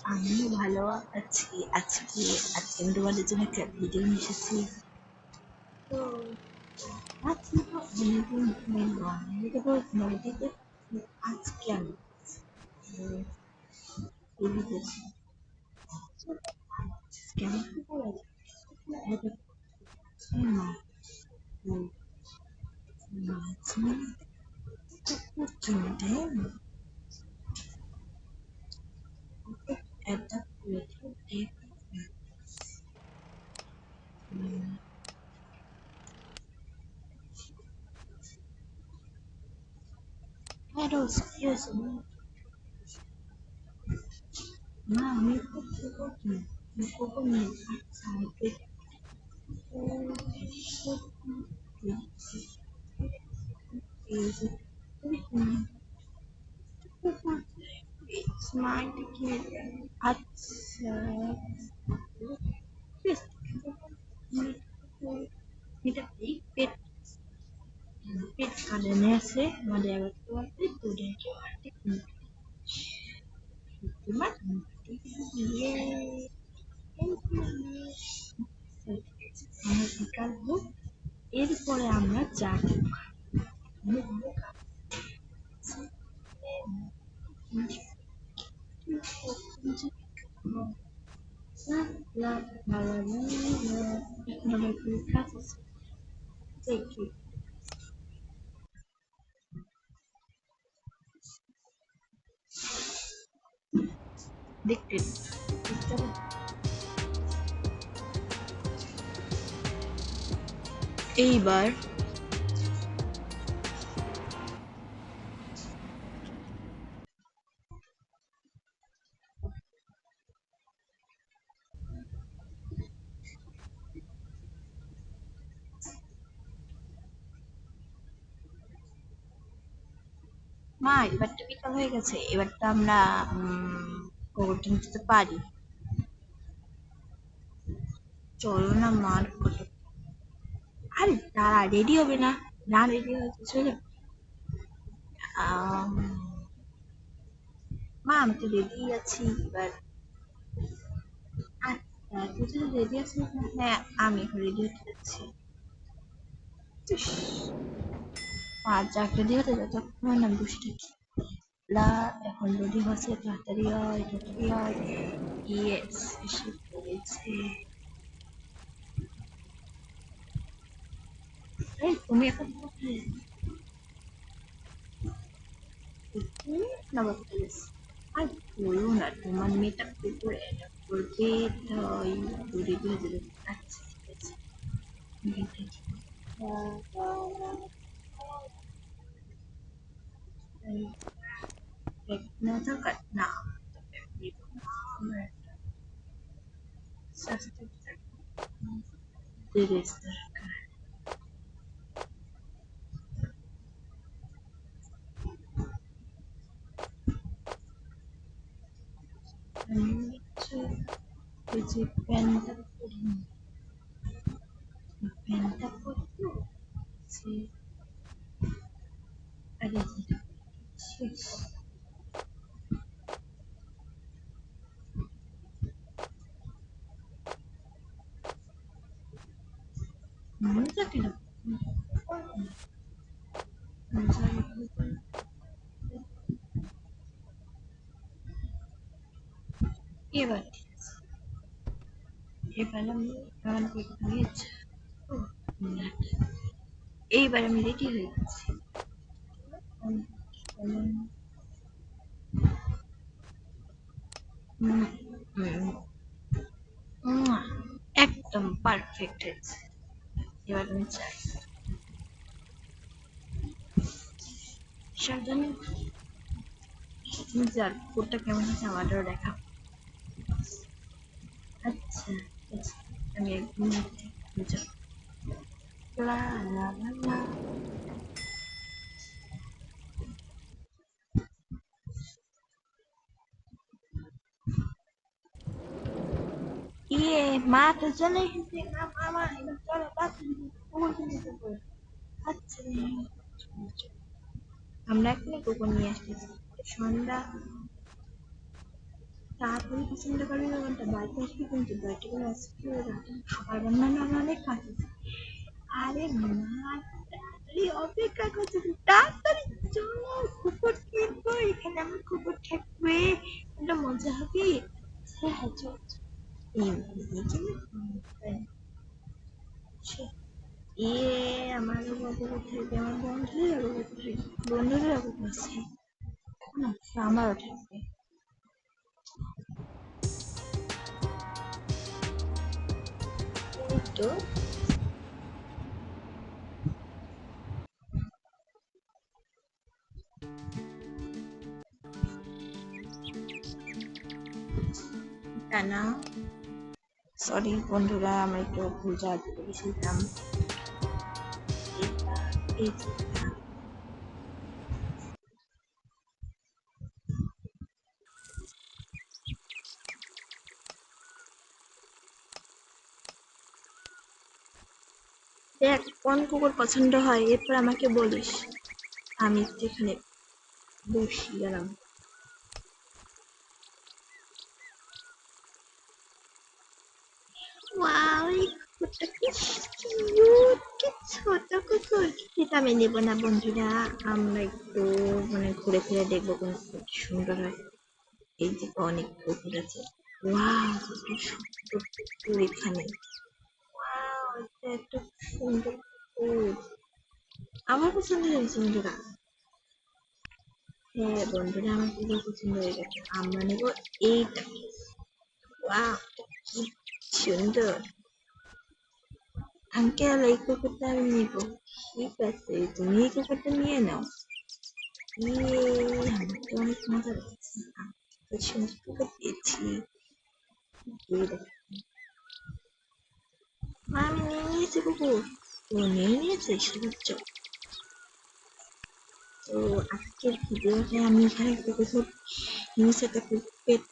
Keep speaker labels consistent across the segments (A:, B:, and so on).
A: আমিও ভালো আছি। আজকে আমি তোমাদের জন্য একটা ভিডিও নিয়ে এসেছি। তো ভাবছি তো অনেকদিন বাঙালিকে বলছি নদীতে আজকে আমি এই ভিডিওছি কেমন করে মাছ মাছ জমিতে একটা করেছে আরো সিরিয়াস না আমি করছি করবো নিয়ে সাইডে স্মার্ট কি আচ্ছা বেশ এটা এই পেট পেট কানে আছে মানে আবার তো দূরে তোমার ইয়ে আমরা বিকাল হোক এরপরে আমরা চা দেখতে এইবার মা এবার তো বিকাল হয়ে গেছে এবার তো আমরা গোবরটা নিতে পারি চলো না মার আরে তারা রেডি হবে না না রেডি হয়েছে চলো আম, মা আমি তো রেডি আছি এবার আচ্ছা তুই যদি রেডি আছিস না হ্যাঁ আমি এখন রেডি হতে যাচ্ছি ইস, পাঁচ চারটে দিয়ে হতে যতক্ষণ আমি বসে থাকি লা এখন রেডি হচ্ছে তাড়াতাড়ি হয় ইয়েস এসে পড়েছে এই তুমি এখন কোথায় না বলতে আর বলো না তোমার মেয়েটা কুকুরে এটা করবে তাই দূরে দূরে দূরে আচ্ছা ঠিক আছে মেয়েটা ঠিক না থাকা না আমার একটা স্বাস্থ্য ড্রেস দরকার আমি হচ্ছে ওই যে প্যান্টটা পরবো যে আরে শেষ মনে থাকে না এবার এবার আমি নিয়েছি এইবার আমি রেডি হয়ে গেছি একদম পারফেক্ট হয়েছে এবার আমি চাই সাবধানে তুমি যার কোডটা কেমন হয়েছে আমারও দেখা আচ্ছা আচ্ছা আমি একদম বুঝা লা লা লা লা ইয়ে মা তো চলে এসেছে মা এবার চলো তাড়াতাড়ি আচ্ছা আমরা এখনই কুকুর নিয়ে আসতেছি সন্ধ্যা তাড়াতাড়ি পছন্দ করবি কোনটা বাড়িতে আসবি কিন্তু বাড়িতে করে আসবি খাবার বানানো আমার অনেক কাজ আছে। আরে মা তাড়াতাড়ি অপেক্ষা করছে তাড়াতাড়ি চলো কুকুর কিনবো এখানে আমার কুকুর থাকবে একটা মজা হবে। হ্যাঁ হ্যাঁ চল এখানে এ আমার বাবু থাকবে আমার বন্ধুদের বাবু থাকবে বন্ধুদের বাবু আছে না আমারও থাকবে তো না সরি বন্ধুরা আমরা একটু ভুল জায়গা গেছিলাম এই দেখ কোন কুকুর পছন্দ হয় এরপর আমাকে বলিস আমি যেখানে বসি গেলাম ওয়াও এই কুকুরটা কি কিউট কি ছোট কুকুর এটা আমি নেবো না বন্ধুরা আমরা একটু মানে ঘুরে ফিরে দেখবো কোন কুকুর সুন্দর হয় এই দিকে অনেক কুকুর আছে ওয়াও কত সুন্দর কুকুর এখানে ওয়াও এটা একটা সুন্দর কুকুর আমার পছন্দ হয়েছে বন্ধুরা হ্যাঁ বন্ধুরা আমার কুকুর পছন্দ হয়ে গেছে আমরা নেবো এইটা ওয়াও কি সুন্দর আঙ্কেল এই কুকুরটা আমি নিবো ঠিক আছে তুমি এই কুকুরটা নিয়ে নাও ইয়ে আমার তো অনেক মজা লাগছে আমি সুন্দর কুকুর পেয়েছি আমি নিয়ে নিয়েছি কুকুর ও নিয়ে নিয়েছে সহ্য তো আজকের ভিডিওতে আমি এখানে একটা কুকুর নিউজ একটা পেট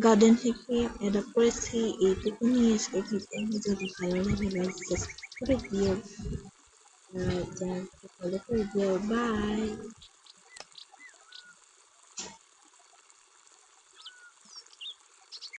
A: গার্ডেন থেকে অ্যাডাপ্ট করেছি এইটুকু নিয়ে আজকে ভিডিও যদি ভালো লাগে লাইক সাবস্ক্রাইব করে দিও ফলো করে দিও বাই